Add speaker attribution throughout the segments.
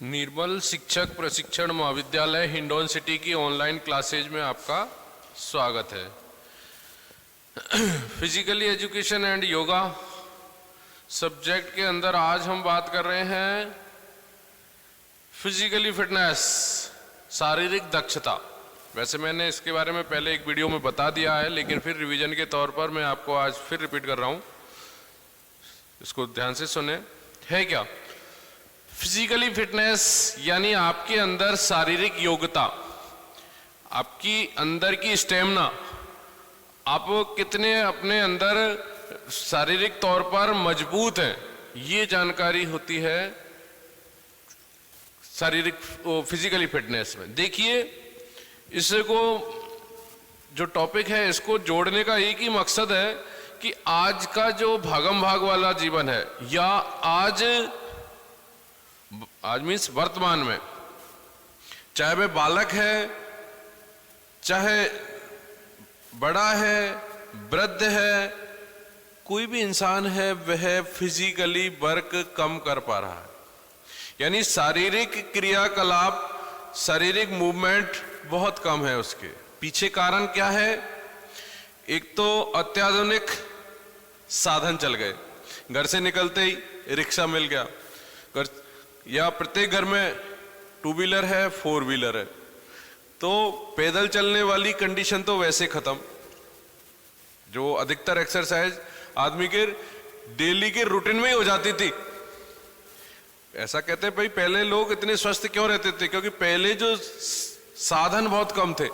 Speaker 1: निर्मल शिक्षक प्रशिक्षण महाविद्यालय हिंडौन सिटी की ऑनलाइन क्लासेज में आपका स्वागत है। Physically education and yoga subject के अंदर आज हम बात कर रहे हैं फिजिकली फिटनेस, शारीरिक दक्षता। वैसे मैंने इसके बारे में पहले एक वीडियो में बता दिया है, लेकिन फिर रिवीजन के तौर पर मैं आपको आज फिर रिपीट कर रहा हूं। इसको ध्यान से सुने। है क्या फिजिकली फिटनेस? यानी आपके अंदर शारीरिक योग्यता, आपकी अंदर की स्टेमिना, आप कितने अपने अंदर शारीरिक तौर पर मजबूत हैं, ये जानकारी होती है शारीरिक फिजिकली फिटनेस में। देखिए, इसको जो टॉपिक है इसको जोड़ने का एक ही मकसद है कि आज का जो भागम भाग वाला जीवन है, या आज मीन्स वर्तमान में, चाहे वह बालक है, चाहे बड़ा है, वृद्ध है, कोई भी इंसान है, वह फिजिकली वर्क कम कर पा रहा है। यानी शारीरिक क्रियाकलाप, शारीरिक मूवमेंट बहुत कम है। उसके पीछे कारण क्या है? एक तो अत्याधुनिक साधन चल गए, घर से निकलते ही रिक्शा मिल गया, या प्रत्येक घर में टू व्हीलर है, फोर व्हीलर है, तो पैदल चलने वाली कंडीशन तो वैसे खत्म। जो अधिकतर एक्सरसाइज आदमी के डेली के रूटीन में ही हो जाती थी। ऐसा कहते हैं भाई, पहले लोग इतने स्वस्थ क्यों रहते थे? क्योंकि पहले जो साधन बहुत कम थे,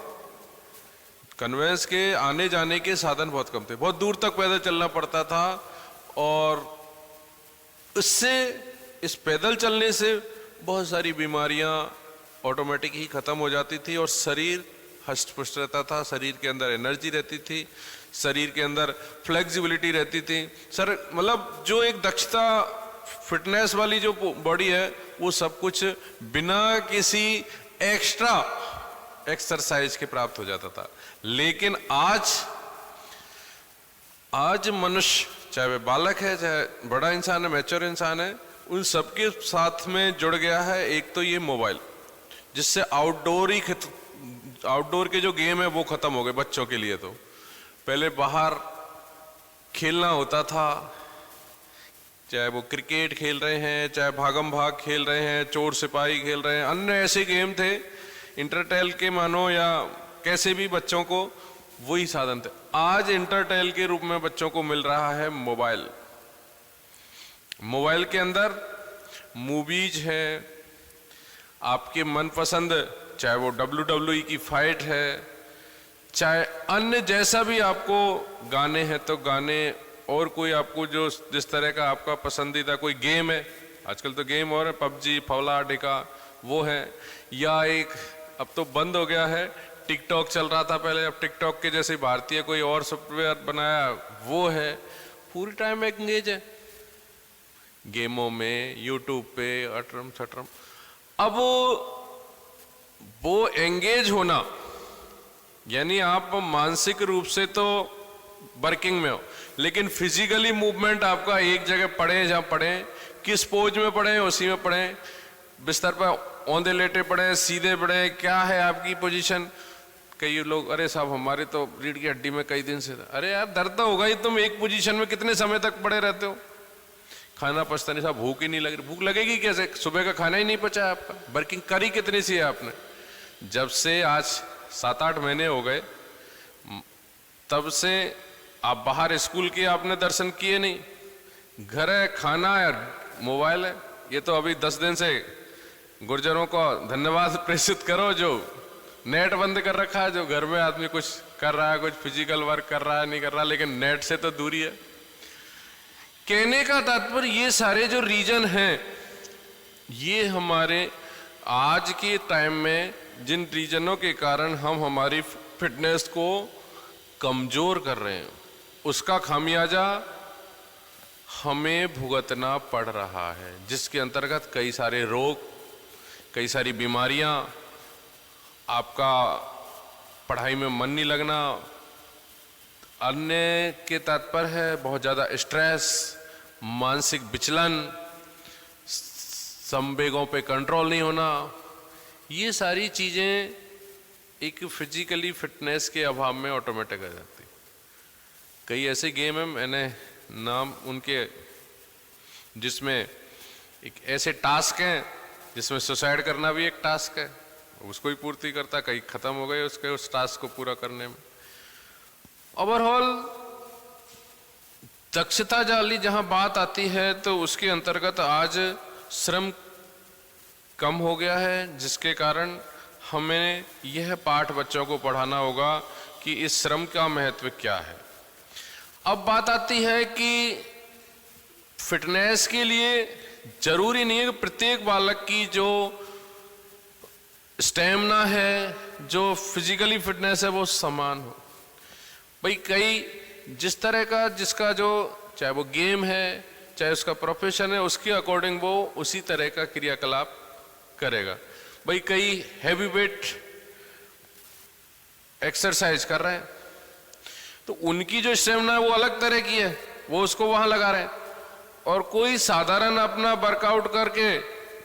Speaker 1: कन्वेंस के आने जाने के साधन बहुत कम थे, बहुत दूर तक पैदल चलना पड़ता था, और उससे, इस पैदल चलने से बहुत सारी बीमारियां ऑटोमेटिक ही खत्म हो जाती थी, और शरीर हष्ट पुष्ट रहता था, शरीर के अंदर एनर्जी रहती थी, शरीर के अंदर फ्लेक्सिबिलिटी रहती थी। मतलब जो एक दक्षता, फिटनेस वाली जो बॉडी है, वो सब कुछ बिना किसी एक्स्ट्रा एक्सरसाइज के प्राप्त हो जाता था। लेकिन आज मनुष्य, चाहे वह बालक है, चाहे बड़ा इंसान है, मैच्योर इंसान है, उन सबके साथ में जुड़ गया है एक तो ये मोबाइल, जिससे आउटडोर के जो गेम है वो खत्म हो गए बच्चों के लिए। तो पहले बाहर खेलना होता था, चाहे वो क्रिकेट खेल रहे हैं, चाहे भागम भाग खेल रहे हैं, चोर सिपाही खेल रहे हैं, अन्य ऐसे गेम थे इंटरटेल के मानो, या कैसे भी बच्चों को वही साधन थे। आज इंटरटेल के रूप में बच्चों को मिल रहा है मोबाइल। मोबाइल के अंदर मूवीज है, आपके मनपसंद, चाहे वो WWE की फाइट है, चाहे अन्य जैसा भी आपको गाने हैं तो गाने, और कोई आपको जो जिस तरह का आपका पसंदीदा कोई गेम है, आजकल तो गेम और है, पबजी, फवला डिका, वो है, या एक अब तो बंद हो गया है, टिकटॉक चल रहा था पहले, अब टिकटॉक के जैसे भारतीय कोई और सॉफ्टवेयर बनाया, वो है। पूरी टाइम एंगेज है गेमों में, यूट्यूब पे अटरम छटरम। अब वो एंगेज होना, यानी आप मानसिक रूप से तो वर्किंग में हो, लेकिन फिजिकली मूवमेंट आपका एक जगह पड़े, जहां पड़े, किस पोज में पड़े उसी में पड़े, बिस्तर पर औंधे लेटे पड़े, सीधे पड़े, क्या है आपकी पोजीशन। कई लोग, अरे साहब हमारे तो रीढ़ की हड्डी में कई दिन से, अरे यार दर्द तो होगा ही, तुम एक पोजीशन में कितने समय तक पड़े रहते हो? खाना पचता नहीं साहब, भूख ही नहीं लग रही। भूख लगेगी कैसे? सुबह का खाना ही नहीं पचा है आपका। वर्किंग करी कितनी सी है आपने? जब से आज 7-8 महीने हो गए, तब से आप बाहर स्कूल के आपने दर्शन किए नहीं, घर है, खाना है, मोबाइल है। ये तो अभी 10 दिन से गुर्जरों को धन्यवाद प्रेषित करो जो नेट बंद कर रखा है, जो घर में आदमी कुछ कर रहा है, कुछ फिजिकल वर्क कर रहा है, नहीं कर रहा, लेकिन नेट से तो दूरी है। कहने का तात्पर्य, ये सारे जो रीजन हैं, ये हमारे आज के टाइम में जिन रीजनों के कारण हम हमारी फिटनेस को कमजोर कर रहे हैं, उसका खामियाजा हमें भुगतना पड़ रहा है, जिसके अंतर्गत कई सारे रोग, कई सारी बीमारियां, आपका पढ़ाई में मन नहीं लगना, अन्य के तात्पर्य है बहुत ज़्यादा स्ट्रेस, मानसिक विचलन, संवेगों पे कंट्रोल नहीं होना, ये सारी चीज़ें एक फिजिकली फिटनेस के अभाव में ऑटोमेटिक आ जाती। कई ऐसे गेम हैं, मैंने नाम उनके, जिसमें एक ऐसे टास्क हैं जिसमें सुसाइड करना भी एक टास्क है, उसको ही पूर्ति करता, कई खत्म हो गए उसके उस टास्क को पूरा करने में। ओवरऑल दक्षता वाली जहां बात आती है तो उसके अंतर्गत आज श्रम कम हो गया है, जिसके कारण हमें यह पाठ बच्चों को पढ़ाना होगा कि इस श्रम का महत्व क्या है। अब बात आती है कि फिटनेस के लिए जरूरी नहीं है कि प्रत्येक बालक की जो स्टेमिना है, जो फिजिकली फिटनेस है, वो समान हो। भाई कई जिस तरह का जिसका जो, चाहे वो गेम है चाहे उसका प्रोफेशन है, उसके अकॉर्डिंग वो उसी तरह का क्रियाकलाप करेगा। भाई कई हैवी वेट एक्सरसाइज कर रहे हैं तो उनकी जो स्टेमिना है वो अलग तरह की है, वो उसको वहां लगा रहे हैं, और कोई साधारण अपना वर्कआउट करके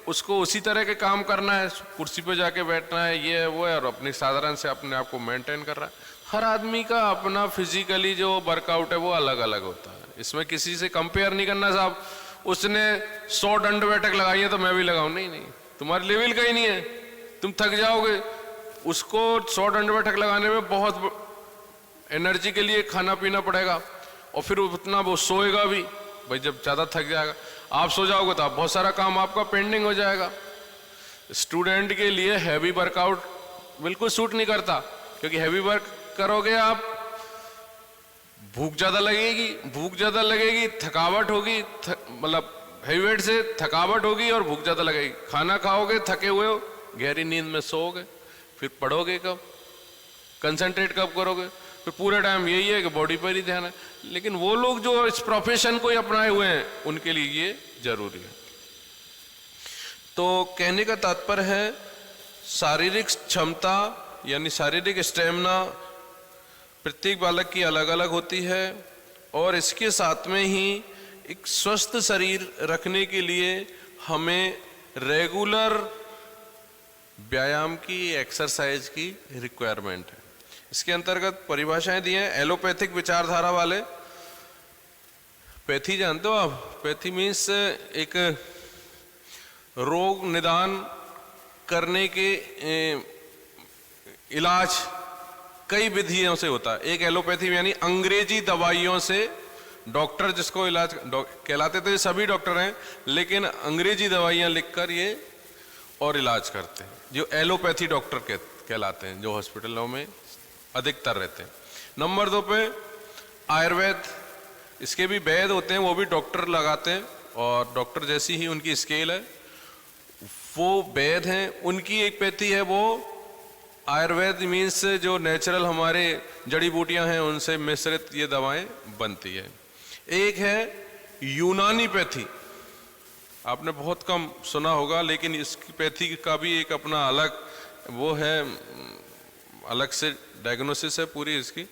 Speaker 1: उसको उसी तरह के काम करना है, कुर्सी पे जाके बैठना है, ये है वो है, और अपनी साधारण से अपने आप को मेंटेन कर रहा है। हर आदमी का अपना फिजिकली जो वर्कआउट है वो अलग अलग होता है, इसमें किसी से कंपेयर नहीं करना। साहब उसने 100 दंड बैठक लगाई है तो मैं भी लगाऊं, नहीं नहीं, तुम्हारे लेवल का ही नहीं है, तुम थक जाओगे। उसको 100 दंड बैठक लगाने में बहुत एनर्जी के लिए खाना पीना पड़ेगा, और फिर उतना वो सोएगा भी, भाई जब ज्यादा थक जाएगा, आप सो जाओगे तो आप बहुत सारा काम आपका पेंडिंग हो जाएगा। स्टूडेंट के लिए हैवी वर्कआउट बिल्कुल सूट नहीं करता, क्योंकि हैवी वर्क करोगे आप, भूख ज्यादा लगेगी, थकावट होगी, मतलब हैवी वेट से थकावट होगी और भूख ज्यादा लगेगी। खाना खाओगे, थके हुए हो, गहरी नींद में सोओगे, फिर पढ़ोगे कब, कंसंट्रेट कब करोगे? फिर पूरे टाइम यही है कि बॉडी पर ही ध्यान है। लेकिन वो लोग जो इस प्रोफेशन को ही अपनाए हुए हैं, उनके लिए ये जरूरी है। तो कहने का तात्पर्य है, शारीरिक क्षमता यानी शारीरिक स्टेमिना प्रत्येक बालक की अलग अलग होती है, और इसके साथ में ही एक स्वस्थ शरीर रखने के लिए हमें रेगुलर व्यायाम की, एक्सरसाइज की रिक्वायरमेंट है। इसके अंतर्गत परिभाषाएं दी हैं। एलोपैथिक विचारधारा वाले, पैथी जानते हो आप? पैथी मीन्स एक रोग निदान करने के इलाज कई विधियों से होता है। एक एलोपैथी यानी अंग्रेजी दवाइयों से डॉक्टर जिसको इलाज कहलाते थे, सभी डॉक्टर हैं, लेकिन अंग्रेजी दवाइयां लिखकर ये और इलाज करते हैं, जो एलोपैथी डॉक्टर कहलाते हैं, जो हॉस्पिटलों में अधिकतर रहते हैं। नंबर 2 पे आयुर्वेद, इसके भी वैद्य होते हैं, वो भी डॉक्टर लगाते हैं, और डॉक्टर जैसी ही उनकी स्केल है, वो वैद्य हैं। उनकी एक पैथी है, वो आयुर्वेद मीन्स जो नेचुरल हमारे जड़ी बूटियां हैं उनसे मिश्रित ये दवाएं बनती है। एक है यूनानी पैथी, आपने बहुत कम सुना होगा, लेकिन इसकी पैथी का भी एक अपना अलग वो है, अलग से डायग्नोसिस है पूरी इसकी।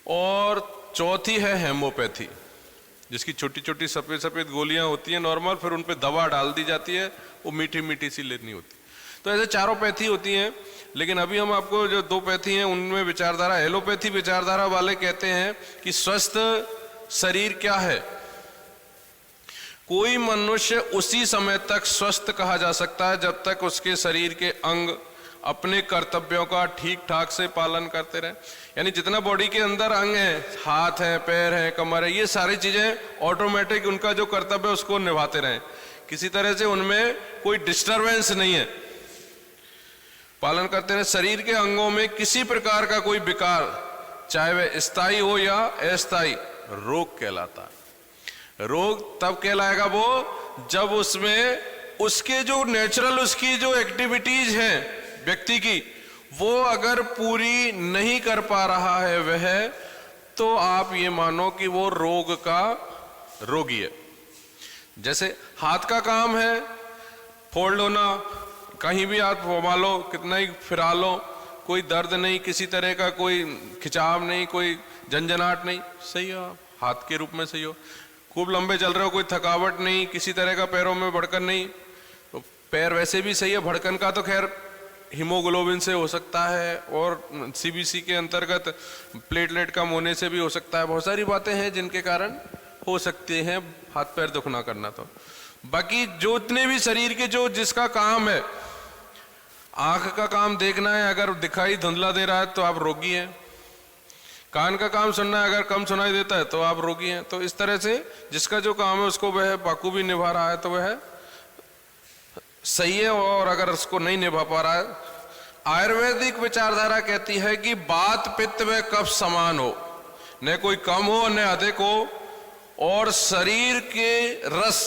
Speaker 1: और चौथी है हेमोपैथी, जिसकी छोटी छोटी सफेद सफेद गोलियां होती हैं नॉर्मल, फिर उन पे दवा डाल दी जाती है, वो मीठी मीठी सी लेनी होती है। तो ऐसे चारों पैथी होती हैं, लेकिन अभी हम आपको जो 2 पैथी हैं उनमें विचारधारा, एलोपैथी विचारधारा वाले कहते हैं कि स्वस्थ शरीर क्या है। कोई मनुष्य उसी समय तक स्वस्थ कहा जा सकता है जब तक उसके शरीर के अंग अपने कर्तव्यों का ठीक ठाक से पालन करते रहे। यानी जितना बॉडी के अंदर अंग है, हाथ है, पैर है, कमर है, ये सारी चीजें ऑटोमेटिक उनका जो कर्तव्य है उसको निभाते रहे, किसी तरह से उनमें कोई डिस्टरबेंस नहीं है, पालन करते रहे। शरीर के अंगों में किसी प्रकार का कोई विकार, चाहे वह स्थायी हो या अस्थायी, रोग कहलाता है। रोग तब कहलाएगा वो जब उसमें उसके जो नेचुरल उसकी जो एक्टिविटीज हैं व्यक्ति की, वो अगर पूरी नहीं कर पा रहा है वह, तो आप ये मानो कि वो रोग का रोगी है। जैसे हाथ का काम है फोल्ड होना, कहीं भी हाथ घुमा लो, कितना ही फिरा लो, कोई दर्द नहीं, किसी तरह का कोई खिंचाव नहीं, कोई झंझनाहट नहीं, सही हो, हाथ के रूप में सही हो। खूब लंबे चल रहे हो, कोई थकावट नहीं, किसी तरह का पैरों में बढ़कर नहीं, तो पैर वैसे भी सही है, भड़कन का तो खैर हीमोग्लोबिन से हो सकता है और सीबीसी के अंतर्गत प्लेटलेट कम होने से भी हो सकता है। बहुत सारी बातें हैं जिनके कारण हो सकते हैं हाथ पैर दुखना करना। तो बाकी जो इतने भी शरीर के जो जिसका काम है, आंख का काम देखना है, अगर दिखाई धुंधला दे रहा है तो आप रोगी हैं। कान का काम सुनना है, अगर कम सुनाई देता है तो आप रोगी हैं। तो इस तरह से जिसका जो काम है उसको वह बाखूबी निभा रहा है तो वह सही है, और अगर उसको नहीं निभा पा रहा है। आयुर्वेदिक विचारधारा कहती है कि वात पित्त व कफ समान हो, न कोई कम हो न अधिक हो, और शरीर के रस,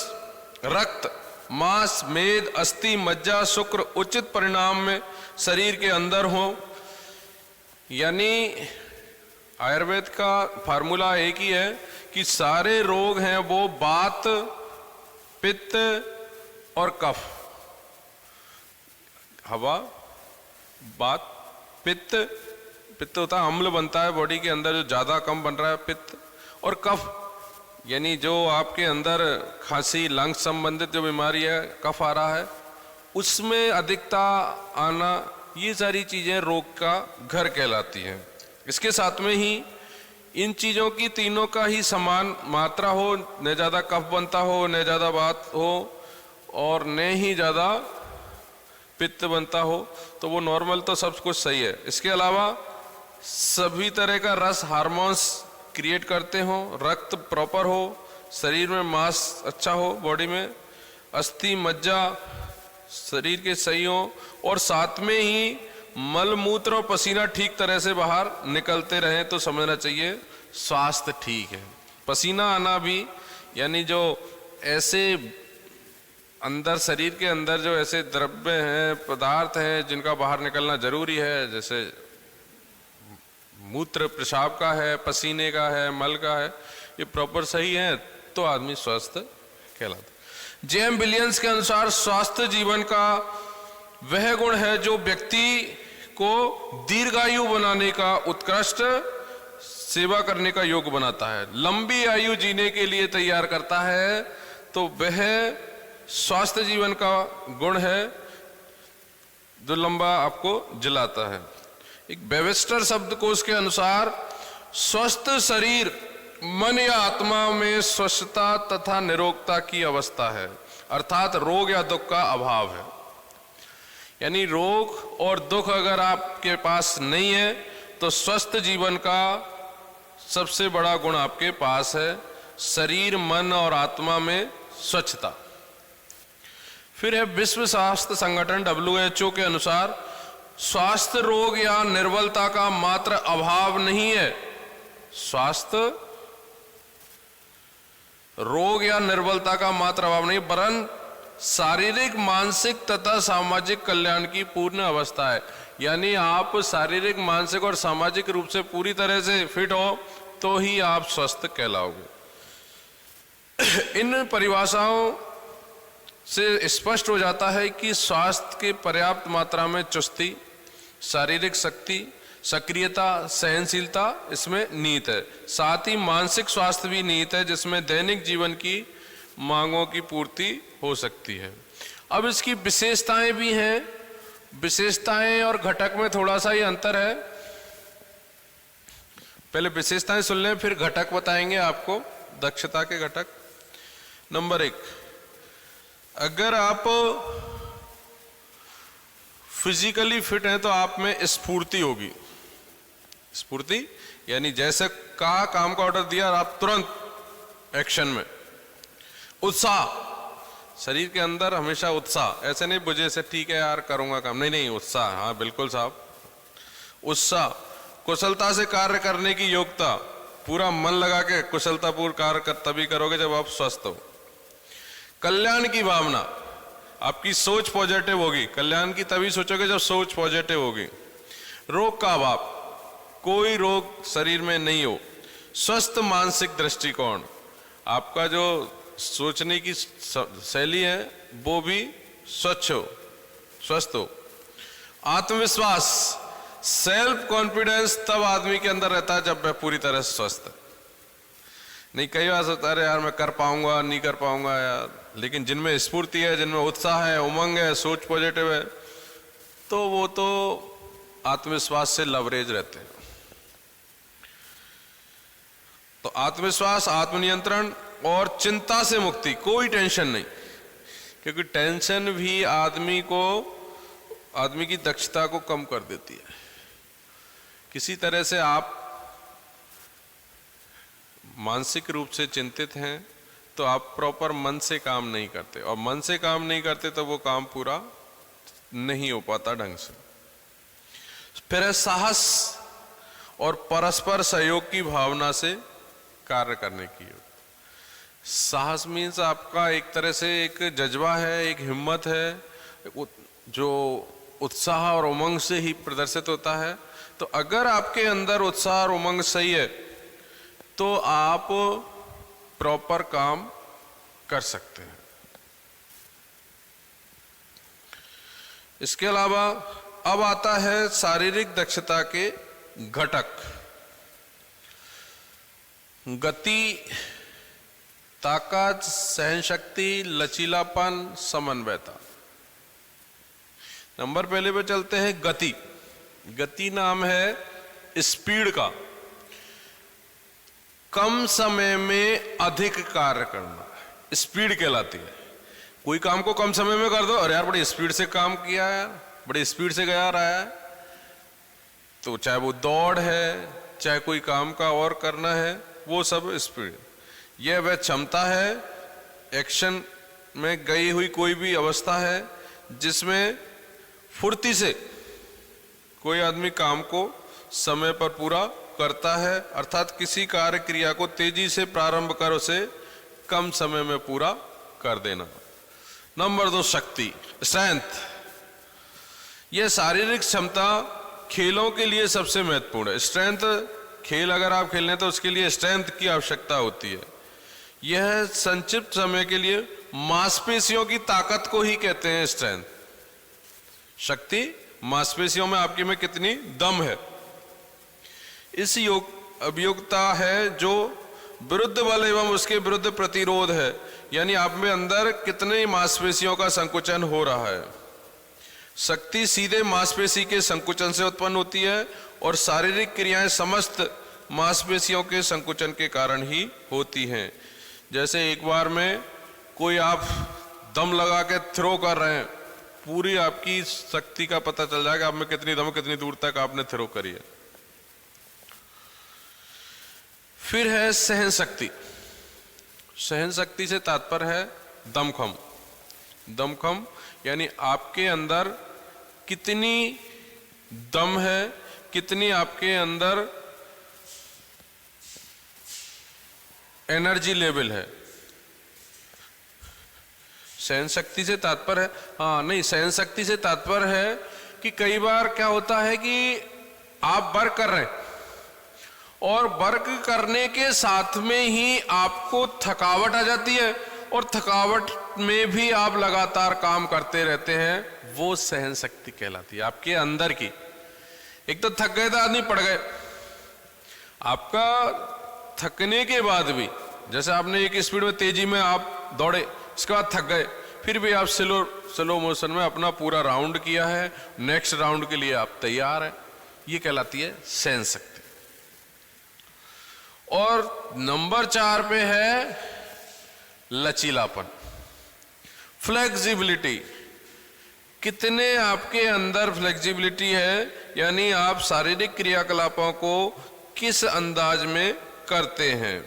Speaker 1: रक्त, मांस, मेद, अस्थि, मज्जा, शुक्र उचित परिणाम में शरीर के अंदर हो। यानी आयुर्वेद का फार्मूला एक ही है कि सारे रोग हैं वो वात, पित्त और कफ, हवा, वात, पित्त, पित्त होता है अम्ल बनता है बॉडी के अंदर जो ज्यादा कम बन रहा है, पित्त, और कफ यानी जो आपके अंदर खांसी, लंग संबंधित जो बीमारी है, कफ आ रहा है, उसमें अधिकता आना, ये सारी चीजें रोग का घर कहलाती हैं। इसके साथ में ही इन चीजों की तीनों का ही समान मात्रा हो, न ज्यादा कफ बनता हो, न ज्यादा वात हो, और न ही ज्यादा पित्त बनता हो, तो वो नॉर्मल तो सब कुछ सही है। इसके अलावा सभी तरह का रस, हार्मोन्स क्रिएट करते हो, रक्त प्रॉपर हो, शरीर में मांस अच्छा हो, बॉडी में अस्थि, मज्जा शरीर के सही हो, और साथ में ही मल मूत्र और पसीना ठीक तरह से बाहर निकलते रहे तो समझना चाहिए स्वास्थ्य ठीक है। पसीना आना भी, यानी जो ऐसे अंदर शरीर के अंदर जो ऐसे द्रव्य हैं, पदार्थ हैं जिनका बाहर निकलना जरूरी है, जैसे मूत्र पेशाब का है, पसीने का है, मल का है, ये प्रॉपर सही है तो आदमी स्वस्थ कहलाता। जेम बिलियंस के अनुसार स्वास्थ्य जीवन का वह गुण है जो व्यक्ति को दीर्घायु बनाने का, उत्कृष्ट सेवा करने का योग्य बनाता है, लंबी आयु जीने के लिए तैयार करता है। तो वह स्वास्थ्य जीवन का गुण है जो लंबा आपको जिलाता है। एक वेबस्टर शब्दकोश के अनुसार स्वस्थ शरीर मन या आत्मा में स्वस्थता तथा निरोगता की अवस्था है, अर्थात रोग या दुख का अभाव है। यानी रोग और दुख अगर आपके पास नहीं है तो स्वस्थ जीवन का सबसे बड़ा गुण आपके पास है, शरीर, मन और आत्मा में स्वच्छता। फिर है विश्व स्वास्थ्य संगठन WHO के अनुसार स्वास्थ्य रोग या निर्बलता का मात्र अभाव नहीं है। स्वास्थ्य रोग या निर्बलता का मात्र अभाव नहीं, वरन शारीरिक, मानसिक तथा सामाजिक कल्याण की पूर्ण अवस्था है। यानी आप शारीरिक, मानसिक और सामाजिक रूप से पूरी तरह से फिट हो तो ही आप स्वस्थ कहलाओगे। इन परिभाषाओं से स्पष्ट हो जाता है कि स्वास्थ्य के पर्याप्त मात्रा में चुस्ती, शारीरिक शक्ति, सक्रियता, सहनशीलता इसमें निहित है। साथ ही मानसिक स्वास्थ्य भी निहित है जिसमें दैनिक जीवन की मांगों की पूर्ति हो सकती है। अब इसकी विशेषताएं भी हैं, विशेषताएं और घटक में थोड़ा सा ही अंतर है। पहले विशेषताएं सुन लें, फिर घटक बताएंगे आपको, दक्षता के घटक। नंबर 1, अगर आप फिजिकली फिट हैं तो आप में स्फूर्ति होगी। स्फूर्ति यानी जैसे कहा, काम का ऑर्डर दिया, आप तुरंत एक्शन में। उत्साह, शरीर के अंदर हमेशा उत्साह, ऐसे नहीं बुझे से ठीक है यार करूंगा काम, नहीं नहीं, उत्साह, हाँ बिल्कुल साहब, उत्साह। कुशलता से कार्य करने की योग्यता, पूरा मन लगा के कुशलतापूर्ण कार्य तभी करोगे जब आप स्वस्थ हो। कल्याण की भावना, आपकी सोच पॉजिटिव होगी, कल्याण की तभी सोचोगे जब सोच पॉजिटिव होगी। रोग का अभाव, कोई रोग शरीर में नहीं हो। स्वस्थ मानसिक दृष्टिकोण, आपका जो सोचने की शैली है वो भी स्वच्छ हो, स्वस्थ हो। आत्मविश्वास, सेल्फ कॉन्फिडेंस तब आदमी के अंदर रहता है जब वह पूरी तरह से स्वस्थ है। नहीं, कई बार सोचता है यार मैं कर पाऊंगा, नहीं कर पाऊंगा यार, लेकिन जिनमें स्फूर्ति है, जिनमें उत्साह है, उमंग है, सोच पॉजिटिव है, तो वो तो आत्मविश्वास से लवरेज रहते हैं। तो आत्मविश्वास, आत्मनियंत्रण और चिंता से मुक्ति, कोई टेंशन नहीं, क्योंकि टेंशन भी आदमी की दक्षता को कम कर देती है। किसी तरह से आप मानसिक रूप से चिंतित हैं तो आप प्रॉपर मन से काम नहीं करते, और मन से काम नहीं करते तो वो काम पूरा नहीं हो पाता ढंग से। फिर है साहस और परस्पर सहयोग की भावना से कार्य करने की। साहस मीन्स आपका एक तरह से एक जज्बा है, एक हिम्मत है, जो उत्साह और उमंग से ही प्रदर्शित होता है। तो अगर आपके अंदर उत्साह और उमंग सही है तो आप प्रॉपर काम कर सकते हैं। इसके अलावा अब आता है शारीरिक दक्षता के घटक। गति, ताकत, सहनशक्ति, लचीलापन, समन्वयता। नंबर पहले पे चलते हैं गति। गति नाम है स्पीड का, कम समय में अधिक कार्य करना, स्पीड कहलाती है। कोई काम को कम समय में कर दो, अरे यार बड़ी स्पीड से काम किया है, बड़ी स्पीड से गया रहा है, तो चाहे वो दौड़ है, चाहे कोई काम का और करना है, वो सब स्पीड। यह वह क्षमता है, एक्शन में गई हुई कोई भी अवस्था है जिसमें फुर्ती से कोई आदमी काम को समय पर पूरा करता है, अर्थात किसी कार्य क्रिया को तेजी से प्रारंभ कर उसे कम समय में पूरा कर देना। नंबर 2 शक्ति, स्ट्रेंथ। यह शारीरिक क्षमता खेलों के लिए सबसे महत्वपूर्ण है। स्ट्रेंथ, खेल अगर आप खेलने तो उसके लिए स्ट्रेंथ की आवश्यकता होती है। यह संक्षिप्त समय के लिए मांसपेशियों की ताकत को ही कहते हैं स्ट्रेंथ। शक्ति, मांसपेशियों में आपकी में कितनी दम है, इस अभियोगता है जो विरुद्ध बल एवं उसके विरुद्ध प्रतिरोध है, यानी आप में अंदर कितने मांसपेशियों का संकुचन हो रहा है। शक्ति सीधे मांसपेशी के संकुचन से उत्पन्न होती है और शारीरिक क्रियाएं समस्त मांसपेशियों के संकुचन के कारण ही होती हैं। जैसे एक बार में कोई आप दम लगा के थ्रो कर रहे हैं, पूरी आपकी शक्ति का पता चल जाएगा आप में कितनी दम, कितनी दूर तक आपने थ्रो करी है। फिर है सहन शक्ति। सहन शक्ति से तात्पर्य है दमखम। दमखम यानी आपके अंदर कितनी दम है, कितनी आपके अंदर एनर्जी लेवल है। सहन शक्ति से तात्पर्य है सहन शक्ति से तात्पर्य है कि कई बार क्या होता है कि आप वर्क कर रहे हैं और वर्क करने के साथ में ही आपको थकावट आ जाती है, और थकावट में भी आप लगातार काम करते रहते हैं, वो सहन शक्ति कहलाती है आपके अंदर की। एक तो थक गए तो आदमी पड़ गए, आपका थकने के बाद भी, जैसे आपने एक स्पीड में तेजी में आप दौड़े, इसके बाद थक गए, फिर भी आप स्लो मोशन में अपना पूरा राउंड किया है, नेक्स्ट राउंड के लिए आप तैयार हैं, ये कहलाती है सहन शक्ति। और नंबर 4 पे है लचीलापन, फ्लेक्सिबिलिटी। कितने आपके अंदर फ्लेक्सिबिलिटी है, यानी आप शारीरिक क्रियाकलापों को किस अंदाज में करते हैं।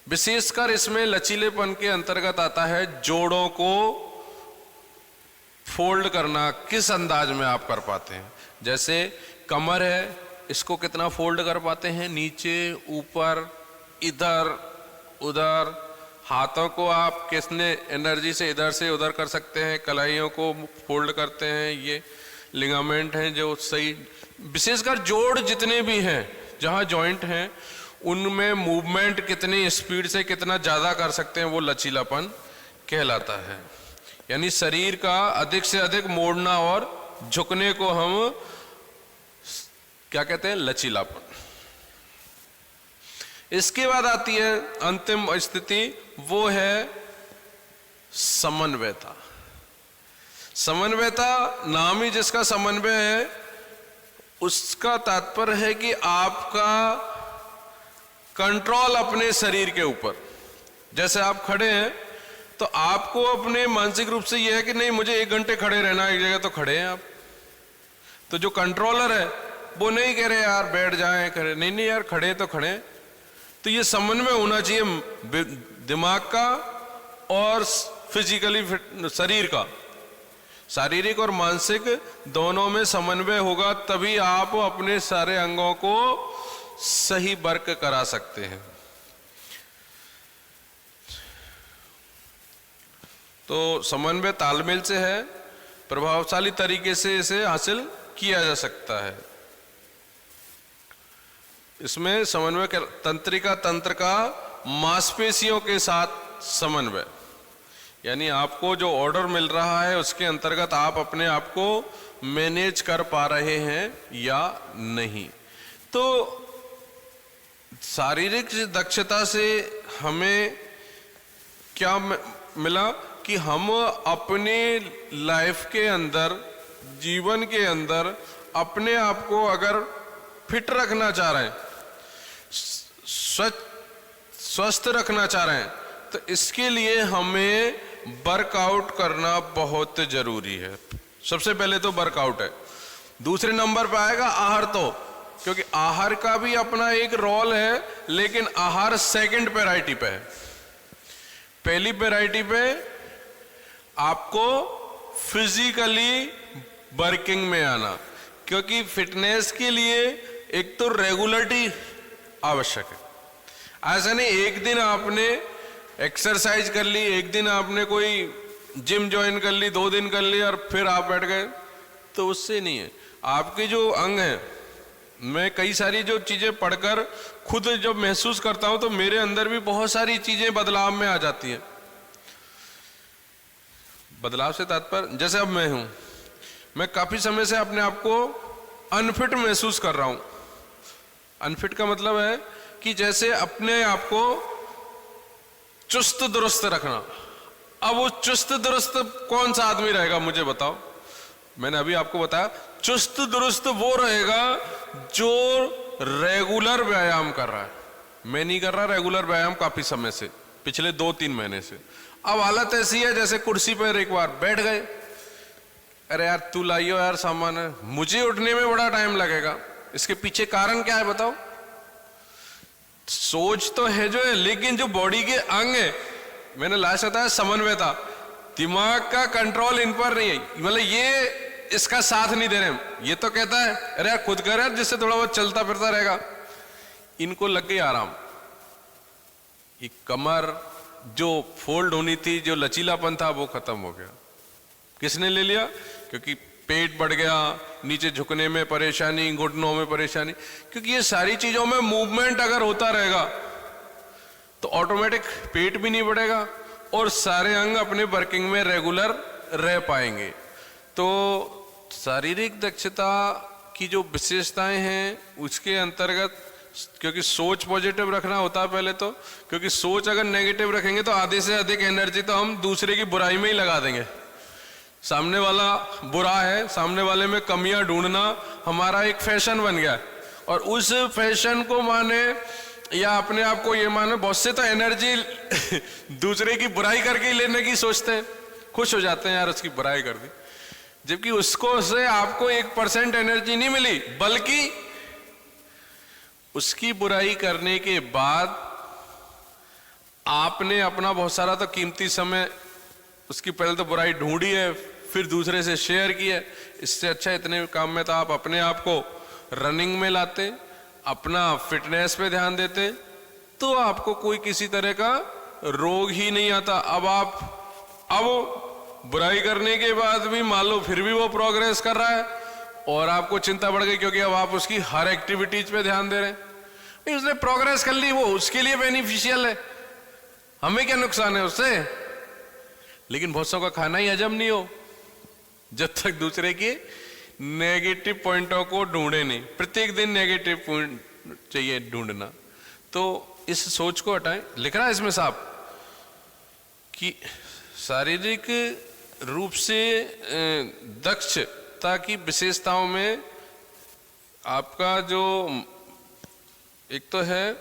Speaker 1: विशेषकर इसमें लचीलेपन के अंतर्गत आता है जोड़ों को फोल्ड करना, किस अंदाज में आप कर पाते हैं। जैसे कमर है, इसको कितना फोल्ड कर पाते हैं, नीचे ऊपर इधर उधर। हाथों को आप कितने एनर्जी से इधर से उधर कर सकते हैं, कलाइयों को फोल्ड करते हैं, ये लिगामेंट हैं जो सही। विशेषकर जोड़ जितने भी हैं, जहां जॉइंट हैं, उनमें मूवमेंट कितनी स्पीड से कितना ज्यादा कर सकते हैं, वो लचीलापन कहलाता है। यानी शरीर का अधिक से अधिक मोड़ना और झुकने को हम क्या कहते हैं, लचीलापन। इसके बाद आती है अंतिम स्थिति, वो है समन्वयता। समन्वयता नाम ही जिसका समन्वय है, उसका तात्पर्य है कि आपका कंट्रोल अपने शरीर के ऊपर। जैसे आप खड़े हैं तो आपको अपने मानसिक रूप से यह है कि नहीं मुझे 1 घंटे खड़े रहना है एक जगह, तो खड़े हैं आप। तो जो कंट्रोलर है वो नहीं कह रहे यार बैठ जाएं, करे नहीं नहीं यार खड़े तो खड़े। तो ये समन्वय होना चाहिए दिमाग का और फिजिकली शरीर का। शारीरिक और मानसिक दोनों में समन्वय होगा तभी आप अपने सारे अंगों को सही वर्क करा सकते हैं। तो समन्वय तालमेल से है, प्रभावशाली तरीके से इसे हासिल किया जा सकता है। इसमें समन्वय तंत्रिका तंत्र का मांसपेशियों के साथ समन्वय, यानी आपको जो ऑर्डर मिल रहा है उसके अंतर्गत आप अपने आप को मैनेज कर पा रहे हैं या नहीं। तो शारीरिक दक्षता से हमें क्या मिला कि हम अपने लाइफ के अंदर, जीवन के अंदर अपने आप को अगर फिट रखना चाह रहे हैं, स्वस्थ रखना चाह रहे हैं, तो इसके लिए हमें वर्कआउट करना बहुत जरूरी है। सबसे पहले तो वर्कआउट है, दूसरे नंबर पे आएगा आहार। तो क्योंकि आहार का भी अपना एक रोल है, लेकिन आहार सेकंड प्रायोरिटी पे है। पहली प्रायोरिटी पे आपको फिजिकली वर्किंग में आना, क्योंकि फिटनेस के लिए एक तो रेगुलरिटी आवश्यक है। ऐसा नहीं एक दिन आपने एक्सरसाइज कर ली, एक दिन आपने कोई जिम ज्वाइन कर ली, 2 दिन कर ली और फिर आप बैठ गए, तो उससे नहीं है। आपके जो अंग है, मैं कई सारी जो चीजें पढ़कर खुद जब महसूस करता हूं तो मेरे अंदर भी बहुत सारी चीजें बदलाव में आ जाती हैं। बदलाव से तात्पर्य, जैसे अब मैं हूं, मैं काफी समय से अपने आप को अनफिट महसूस कर रहा हूं। अनफिट का मतलब है कि जैसे अपने आप को चुस्त दुरुस्त रखना। अब वो चुस्त दुरुस्त कौन सा आदमी रहेगा मुझे बताओ। मैंने अभी आपको बताया चुस्त दुरुस्त वो रहेगा जो रेगुलर व्यायाम कर रहा है। मैं नहीं कर रहा रेगुलर व्यायाम काफी समय से, पिछले 2-3 महीने से। अब हालत ऐसी है जैसे कुर्सी पर एक बार बैठ गए, अरे यार तू लाइयो यार सामान है, मुझे उठने में बड़ा टाइम लगेगा। इसके पीछे कारण क्या है बताओ? सोच तो है जो है, लेकिन जो बॉडी के अंग है, मैंने लास्ट बताया समन्वयता, दिमाग का कंट्रोल इन पर नहीं है। मतलब ये इसका साथ नहीं दे रहे। ये तो कहता है अरे यार खुद कर यार, जिससे थोड़ा बहुत चलता फिरता रहेगा। इनको लग गई आराम। ये कमर जो फोल्ड होनी थी, जो लचीलापन था, वो खत्म हो गया। किसने ले लिया? क्योंकि पेट बढ़ गया, नीचे झुकने में परेशानी, घुटनों में परेशानी। क्योंकि ये सारी चीजों में मूवमेंट अगर होता रहेगा तो ऑटोमेटिक पेट भी नहीं बढ़ेगा और सारे अंग अपने वर्किंग में रेगुलर रह पाएंगे। तो शारीरिक दक्षता की जो विशेषताएं हैं उसके अंतर्गत, क्योंकि सोच पॉजिटिव रखना होता है पहले तो, क्योंकि सोच अगर नेगेटिव रखेंगे तो आधे से अधिक एनर्जी तो हम दूसरे की बुराई में ही लगा देंगे। सामने वाला बुरा है, सामने वाले में कमियां ढूंढना हमारा एक फैशन बन गया है। और उस फैशन को माने या अपने आप को ये माने, बहुत से तो एनर्जी दूसरे की बुराई करके ही लेने की सोचते हैं, खुश हो जाते हैं यार उसकी बुराई कर दी, जबकि उसको से आपको 1% एनर्जी नहीं मिली, बल्कि उसकी बुराई करने के बाद आपने अपना बहुत सारा तो कीमती समय, उसकी पहले तो बुराई ढूंढी है, फिर दूसरे से शेयर की है। इससे अच्छा इतने काम में तो आप अपने आप को रनिंग में लाते, अपना फिटनेस पे ध्यान देते, तो आपको कोई किसी तरह का रोग ही नहीं आता। अब बुराई करने के बाद भी मान लो फिर भी वो प्रोग्रेस कर रहा है और आपको चिंता बढ़ गई, क्योंकि अब आप उसकी हर एक्टिविटीज पे ध्यान दे रहे हैं। उसने प्रोग्रेस कर ली, वो उसके लिए बेनिफिशियल है, हमें क्या नुकसान है उससे। लेकिन बहुत सौ का खाना ही हजम नहीं हो जब तक दूसरे के नेगेटिव पॉइंटों को ढूंढे नहीं। प्रत्येक दिन नेगेटिव पॉइंट चाहिए ढूंढना। तो इस सोच को हटाएं। लिख रहा है इसमें साहब कि शारीरिक रूप से दक्षता की विशेषताओं में आपका जो एक तो है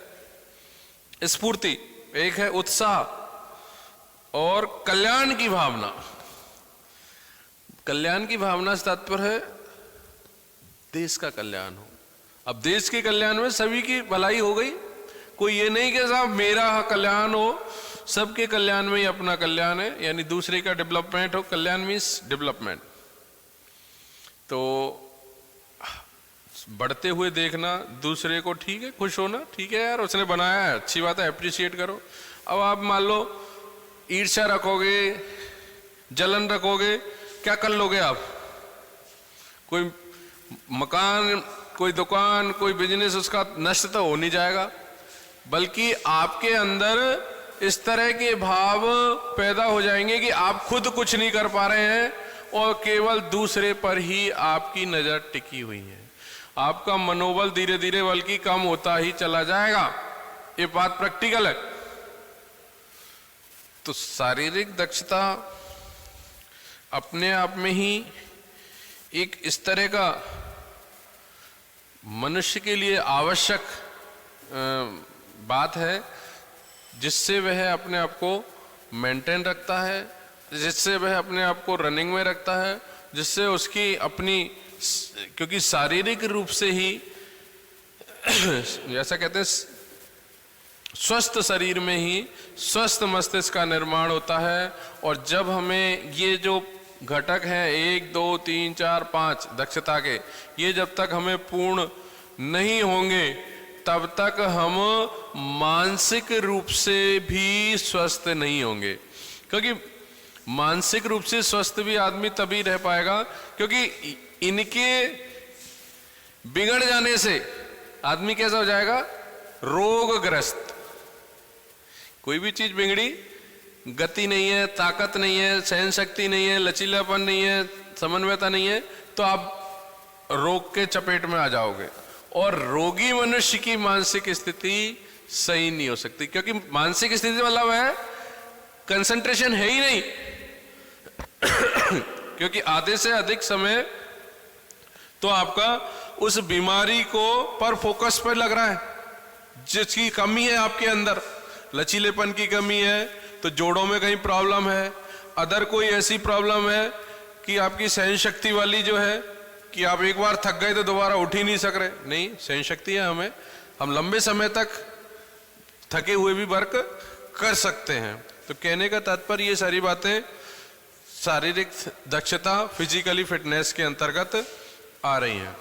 Speaker 1: स्फूर्ति, एक है उत्साह और कल्याण की भावना। कल्याण की भावना से तात्पर्य है देश का कल्याण हो। अब देश के कल्याण में सभी की भलाई हो गई, कोई ये नहीं कि साहब मेरा कल्याण हो, सबके कल्याण में ही अपना कल्याण है, यानी दूसरे का डेवलपमेंट हो। कल्याण मीन्स डेवलपमेंट। तो बढ़ते हुए देखना, दूसरे को ठीक है, खुश होना, ठीक है यार उसने बनाया है, अच्छी बात है, अप्रिशिएट करो। अब आप मान लो ईर्ष्या रखोगे, जलन रखोगे, क्या कर लोगे आप? कोई मकान, कोई दुकान, कोई बिजनेस उसका नष्ट तो हो नहीं जाएगा, बल्कि आपके अंदर इस तरह के भाव पैदा हो जाएंगे कि आप खुद कुछ नहीं कर पा रहे हैं और केवल दूसरे पर ही आपकी नजर टिकी हुई है। आपका मनोबल धीरे धीरे बल्कि कम होता ही चला जाएगा। ये बात प्रैक्टिकल है। तो शारीरिक दक्षता अपने आप में ही एक इस तरह का मनुष्य के लिए आवश्यक बात है जिससे वह अपने आप को मेंटेन रखता है, जिससे वह अपने आप को रनिंग में रखता है, जिससे उसकी अपनी, क्योंकि शारीरिक रूप से ही जैसा कहते हैं स्वस्थ शरीर में ही स्वस्थ मस्तिष्क का निर्माण होता है। और जब हमें ये जो घटक हैं 1 2 3 4 5 दक्षता के, ये जब तक हमें पूर्ण नहीं होंगे तब तक हम मानसिक रूप से भी स्वस्थ नहीं होंगे। क्योंकि मानसिक रूप से स्वस्थ भी आदमी तभी रह पाएगा क्योंकि इनके बिगड़ जाने से आदमी कैसा हो जाएगा? रोगग्रस्त। कोई भी चीज बिगड़ी, गति नहीं है, ताकत नहीं है, सहन शक्ति नहीं है, लचीलापन नहीं है, समन्वयता नहीं है, तो आप रोग के चपेट में आ जाओगे। और रोगी मनुष्य की मानसिक स्थिति सही नहीं हो सकती, क्योंकि मानसिक स्थिति मतलब है कंसंट्रेशन है ही नहीं क्योंकि आधे से अधिक समय तो आपका उस बीमारी को पर फोकस पर लग रहा है, जिसकी कमी है आपके अंदर। लचीलेपन की कमी है तो जोड़ों में कहीं प्रॉब्लम है, अदर कोई ऐसी प्रॉब्लम है कि आपकी सहन शक्ति वाली जो है कि आप एक बार थक गए तो दोबारा उठ ही नहीं सक रहे, नहीं, सहन शक्ति है हमें, हम लंबे समय तक थके हुए भी वर्क कर सकते हैं। तो कहने का तात्पर्य ये सारी बातें शारीरिक दक्षता, फिजिकली फिटनेस के अंतर्गत आ रही हैं।